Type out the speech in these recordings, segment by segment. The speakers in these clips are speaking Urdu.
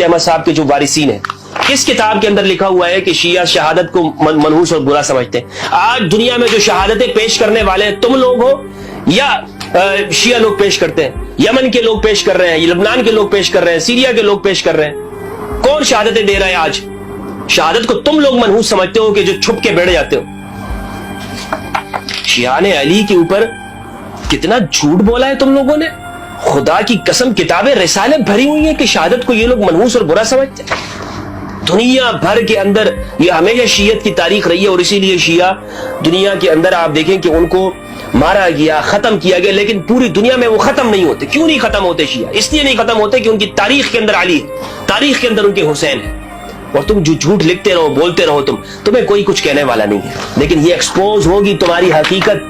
احمد صاحب کے جو وارثین ہیں، کس کتاب کے اندر لکھا ہوا ہے کہ شیعہ شہادت کو منحوس اور برا سمجھتے ہیں؟ آج دنیا میں جو شہادتیں پیش کرنے والے ہیں تم لوگ ہو یا شیعہ لوگ پیش کرتے ہیں؟ یمن کے لوگ پیش کر رہے ہیں، لبنان کے لوگ پیش کر رہے ہیں، سیریا کے لوگ پیش کر رہے ہیں. کون شہادتیں دے رہا ہے آج؟ شہادت کو تم لوگ منحوس سمجھتے ہو کہ جو چھپ کے بیٹھ جاتے ہو. شیعہ نے علی کے اوپر کتنا جھوٹ بولا ہے تم لوگوں نے. خدا کی قسم کتابیں رسالے بھری ہوئی ہیں کہ شہادت کو یہ لوگ منحوس اور برا سمجھتے ہیں. دنیا بھر کے اندر یہ ہمیشہ شیعت کی تاریخ رہی ہے، اور اسی لیے شیعہ دنیا کے اندر آپ دیکھیں کہ ان کو مارا گیا، ختم کیا گیا، لیکن پوری دنیا میں وہ ختم نہیں ہوتے. کیوں نہیں ختم ہوتے شیعہ؟ اس لیے نہیں ختم ہوتے کہ ان کی تاریخ کے اندر علی ہے، تاریخ کے اندر ان کے حسین ہے. اور تم جو جھوٹ لکھتے رہو، بولتے رہو، تمہیں کوئی کچھ کہنے والا نہیں ہے. لیکن یہ ایکسپوز ہوگی تمہاری حقیقت.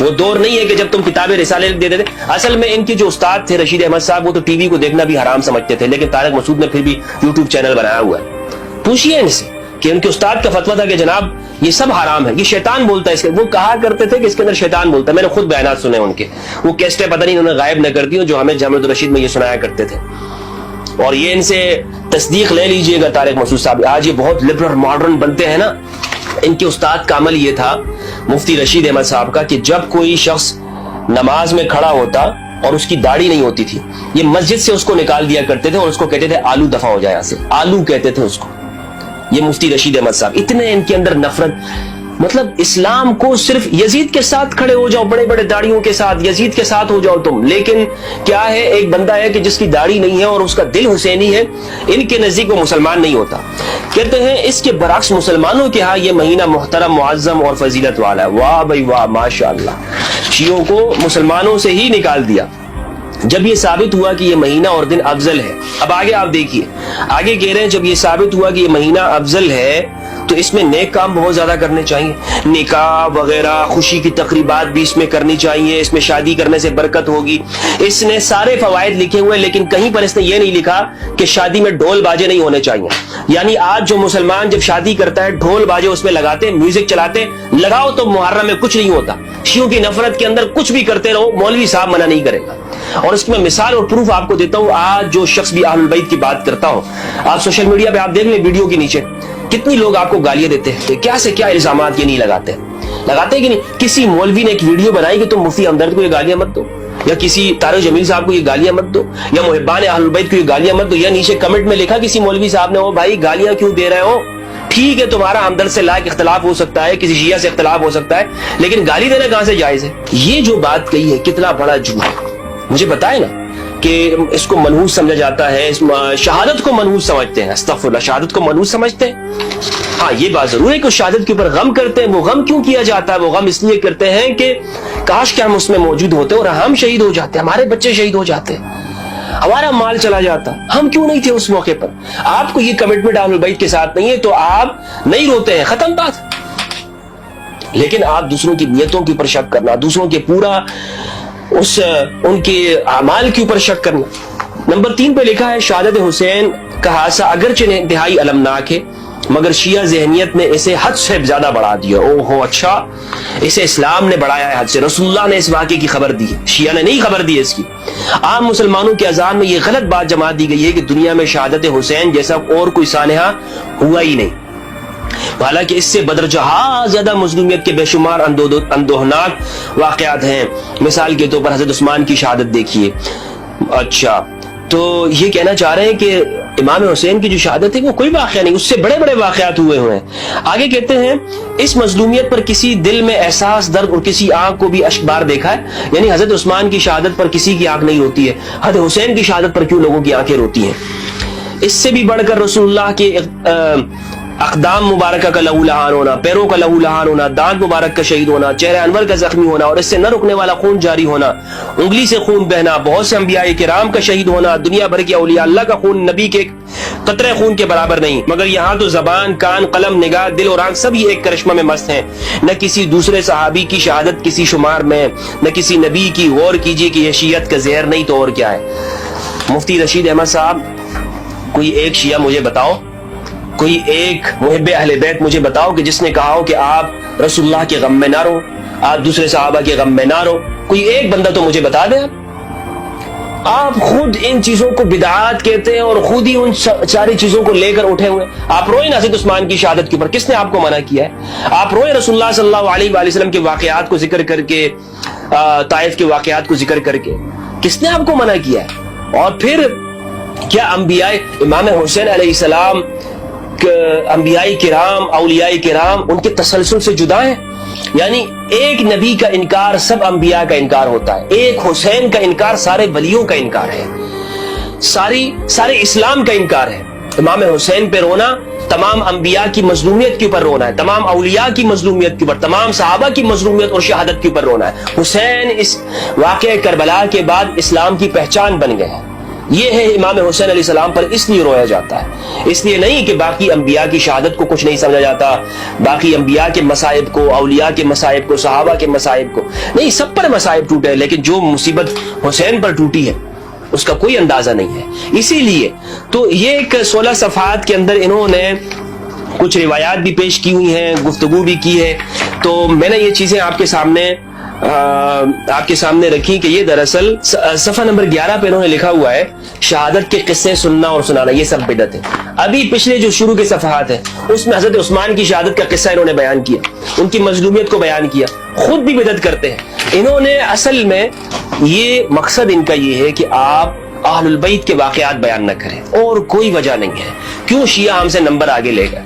وہ دور نہیں ہے کہ جب تم کتابیں رسالے لکھ دیتے تھے. اصل میں ان کے جو استاد تھے رشید احمد صاحب، وہ تو ٹی وی کو دیکھنا بھی حرام سمجھتے تھے، لیکن طارق مسعود نے پھر بھی یوٹیوب چینل بنایا ہوا ہے. پوچھئے ان سے کہ ان کے استاد کا فتویٰ تھا کہ جناب یہ سب حرام ہے، یہ شیطان بولتا ہے. اس کے وہ کہا کرتے تھے کہ اس کے اندر شیطان بولتا ہے. میں نے خود بیانات سنے ان کے، وہ کیسٹیں پتہ نہیں انہوں نے غائب نہ کر دی جو ہمیں جامعۃ الرشید میں یہ سنایا کرتے تھے. اور یہ ان سے تصدیق لے لیجئے گا طارق مسعود صاحب. آج یہ بہت لبرل ماڈرن بنتے ہیں نا. ان کے استاد کا عمل یہ تھا مفتی رشید احمد صاحب کا کہ جب کوئی شخص نماز میں کھڑا ہوتا اور اس کی داڑھی نہیں ہوتی تھی، یہ مسجد سے اس کو نکال دیا کرتے تھے اور اس کو کہتے تھے آلو دفع ہو جائے. یہاں سے آلو کہتے تھے اس کو. یہ مفتی رشید احمد صاحب، اتنے ان کے اندر نفرت. مطلب اسلام کو صرف یزید کے ساتھ کھڑے ہو جاؤ، بڑے بڑے داڑھیوں کے ساتھ یزید کے ساتھ ہو جاؤ تم. لیکن کیا ہے، ایک بندہ ہے کہ جس کی داڑھی نہیں ہے اور اس کا دل حسینی ہے، ان کے نزدیک وہ مسلمان نہیں ہوتا. کہتے ہیں اس کے برعکس مسلمانوں کے ہاں یہ مہینہ محترم، معظم اور فضیلت والا ہے. واہ بھائی واہ، ماشاءاللہ. شیعوں کو مسلمانوں سے ہی نکال دیا جب یہ ثابت ہوا کہ یہ مہینہ اور دن افضل ہے. اب آگے آپ دیکھیے، آگے کہہ رہے ہیں جب یہ ثابت ہوا کہ یہ مہینہ افضل ہے تو اس میں نیک کام بہت زیادہ کرنے چاہیے. نکاح وغیرہ، خوشی کی تقریبات بھی اس میں کرنی چاہیے. اس میں شادی کرنے سے برکت ہوگی. اس نے سارے فوائد لکھے ہوئے، لیکن کہیں پر اس نے یہ نہیں لکھا کہ شادی میں ڈھول باجے نہیں ہونے چاہیے. یعنی آج جو مسلمان جب شادی کرتا ہے ڈھول باجے اس میں لگاتے، میوزک چلاتے. لگاؤ تو محرم میں کچھ نہیں ہوتا. شیعوں کی نفرت کے اندر کچھ بھی کرتے رہو، مولوی صاحب منع نہیں کرے گا. اور اس کی میں مثال اور پروف آپ کو دیتا ہوں. آج جو شخص بھی اہل البیت کی بات کرتا ہو، آپ سوشل میڈیا پہ آپ دیکھ لیں ویڈیو کے نیچے کتنی لوگ آپ کو گالیاں دیتے ہیں. کیا سے کیا الزامات یہ نہیں لگاتے کہ نہیں. کسی مولوی نے ایک ویڈیو بنائی کہ تم مفتی ہمدرد کو یہ گالیاں مت دو، یا کسی طارق جمیل صاحب کو یہ گالیاں مت دو، یا محبان اہل البیت کو یہ گالیاں مت دو. یا نیچے کمنٹ میں لکھا کسی مولوی صاحب نے، او بھائی گالیاں کیوں دے رہے ہو؟ ٹھیک ہے تمہارا ہمدرد سے لائق اختلاف ہو سکتا ہے، کسی شیعہ سے اختلاف ہو سکتا ہے، لیکن گالی دینا کہاں سے جائز ہے؟ یہ جو بات کہی ہے کتنا بڑا جھوٹ ہے. مجھے بتائیں نا کہ اس کو منحوس سمجھا جاتا ہے، شہادت کو منحوس سمجھتے ہیں. استغفر اللہ، شہادت کو منحوس سمجھتے ہیں. ہاں یہ بات ضرور ہے کہ شہادت کے اوپر غم کرتے ہیں. وہ غم کیوں کیا جاتا ہے؟ وہ غم اس لیے کرتے ہیں کہ کاش کہ ہم اس میں موجود ہوتے اور ہم شہید ہو جاتے، ہمارے بچے شہید ہو جاتے، ہمارا مال چلا جاتا. ہم کیوں نہیں تھے اس موقع پر؟ آپ کو یہ کمٹمنٹ اہل البیت کے ساتھ نہیں ہے تو آپ نہیں روتے ہیں، ختم بات. لیکن آپ دوسروں کی نیتوں کے اوپر شک کرنا، دوسروں کے پورا ان کے اعمال کے اوپر شک کرنا. نمبر 3 پہ لکھا ہے شہادت حسین کا حادثہ اگرچہ انتہائی المناک ہے مگر شیعہ ذہنیت نے اسے حد سے زیادہ بڑھا دیا. اوہو، اچھا، اسے اسلام نے بڑھایا ہے حد سے. رسول اللہ نے اس واقعے کی خبر دی ہے، شیعہ نے نہیں خبر دی اس کی. عام مسلمانوں کے اذہان میں یہ غلط بات جما دی گئی ہے کہ دنیا میں شہادت حسین جیسا اور کوئی سانحہ ہوا ہی نہیں. حالانکہ اس سے بدرجہ زیادہ مظلومیت کے بے شمار اندوہناک واقعات ہیں. مثال کے طور پر حضرت عثمان کی شہادت دیکھیے. اچھا، تو یہ کہنا چاہ رہے ہیں کہ امام حسین کی جو شہادت ہے وہ کوئی واقعہ نہیں، اس سے بڑے بڑے واقعات ہوئے ہیں. آگے کہتے ہیں اس مظلومیت پر کسی دل میں احساس درد اور کسی آنکھ کو بھی اشکبار دیکھا ہے. یعنی حضرت عثمان کی شہادت پر کسی کی آنکھ نہیں روتی ہے، حضرت حسین کی شہادت پر کیوں لوگوں کی آنکھیں روتی ہیں؟ اس سے بھی بڑھ کر رسول اللہ کے اقدام مبارکہ کا لہو لہان ہونا، پیروں کا لہو لہان ہونا، دانت مبارک کا شہید ہونا، چہرہ انور کا زخمی ہونا اور اس سے نہ رکنے والا خون جاری ہونا، انگلی سے خون بہنا، بہت سے انبیاء کرام کا شہید ہونا، دنیا بھر کے اولیاء اللہ کا خون نبی کے قطرے خون کے برابر نہیں. مگر یہاں تو زبان، کان، قلم، نگاہ، دل اور آنکھ سب ہی ایک کرشمہ میں مست ہیں. نہ کسی دوسرے صحابی کی شہادت کسی شمار میں، نہ کسی نبی کی. غور کیجئے کہ یہ شیعت کا زہر نہیں تو اور کیا ہے. مفتی رشید احمد صاحب، کوئی ایک شیعہ مجھے بتاؤ، کوئی ایک محب اہل بیت مجھے بتاؤ کہ جس نے کہا ہو کہ آپ رسول اللہ کے غم میں نہ رو، آپ دوسرے صحابہ کے غم میں نہ رو. کوئی ایک بندہ تو مجھے بتا دیں آپ. آپ خود ان چیزوں کو بدعات کہتے ہیں اور خود ہی ان ساری چیزوں کو لے کر اٹھے ہوئے. آپ روئیں حضرت عثمان کی شہادت کے اوپر, کس نے آپ کو منع کیا ہے؟ آپ روئیں رسول اللہ صلی اللہ علیہ وآلہ وسلم کے واقعات کو ذکر کر کے, طائف کے واقعات کو ذکر کر کے, کس نے آپ کو منع کیا ہے؟ اور پھر کیا انبیاء, امام حسین علیہ السلام, انبیاء کرام, اولیاء کرام ان کے تسلسل سے جدا ہیں؟ یعنی ایک نبی کا انکار سب انبیاء کا انکار ہوتا ہے, ایک حسین کا انکار سارے ولیوں کا انکار ہے, سارے اسلام کا انکار ہے. امام حسین پہ رونا تمام انبیاء کی مظلومیت کے اوپر رونا ہے, تمام اولیاء کی مظلومیت کے اوپر, تمام صحابہ کی مظلومیت اور شہادت کے اوپر رونا ہے. حسین اس واقعہ کربلا کے بعد اسلام کی پہچان بن گئے ہیں. یہ ہے امام حسین علیہ السلام پر اس لیے رویا جاتا ہے, اس لیے نہیں کہ باقی انبیاء کی شہادت کو کچھ نہیں سمجھا جاتا, باقی انبیاء کے مصائب کو, اولیاء کے مصائب کو, صحابہ کے مصائب کو نہیں, سب پر مصائب ٹوٹے, لیکن جو مصیبت حسین پر ٹوٹی ہے اس کا کوئی اندازہ نہیں ہے. اسی لیے تو یہ ایک 16 صفحات کے اندر انہوں نے کچھ روایات بھی پیش کی ہوئی ہیں, گفتگو بھی کی ہے. تو میں نے یہ چیزیں آپ کے سامنے رکھی کہ یہ دراصل صفحہ نمبر 11 پہ انہوں نے لکھا ہوا ہے شہادت کے قصے سننا اور سنانا یہ سب بدعت ہے. ابھی پچھلے جو شروع کے صفحات ہیں اس میں حضرت عثمان کی شہادت کا قصہ انہوں نے بیان کیا, ان کی مظلومیت کو بیان کیا. خود بھی بدعت کرتے ہیں انہوں نے. اصل میں یہ مقصد ان کا یہ ہے کہ آپ اہل البیت کے واقعات بیان نہ کریں, اور کوئی وجہ نہیں ہے. کیوں شیعہ ہم سے نمبر آگے لے گئے,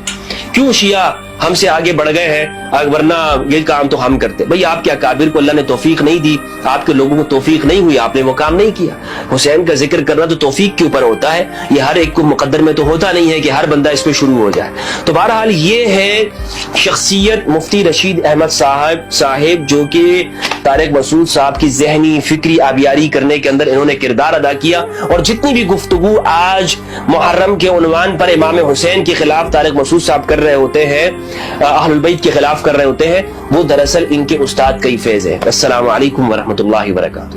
کیوں شیعہ ہم سے آگے بڑھ گئے ہیں, ورنہ یہ کام تو ہم کرتے. بھئی آپ کے اکابر کو اللہ نے توفیق نہیں دی, آپ کے لوگوں کو توفیق نہیں ہوئی, آپ نے وہ کام نہیں کیا. حسین کا ذکر کرنا تو توفیق کے اوپر ہوتا ہے, یہ ہر ایک کو مقدر میں تو ہوتا نہیں ہے کہ ہر بندہ اس پہ شروع ہو جائے. تو بہرحال یہ ہے شخصیت مفتی رشید احمد صاحب جو کہ طارق مسعود صاحب کی ذہنی فکری آبیاری کرنے کے اندر انہوں نے کردار ادا کیا. اور جتنی بھی گفتگو آج محرم کے عنوان پر امام حسین کے خلاف طارق مسعود صاحب کر رہے ہوتے ہیں, اہل البیت کے خلاف کر رہے ہوتے ہیں, وہ دراصل ان کے استاد کا ہی فیض ہے. السلام علیکم ورحمۃ اللہ وبرکاتہ.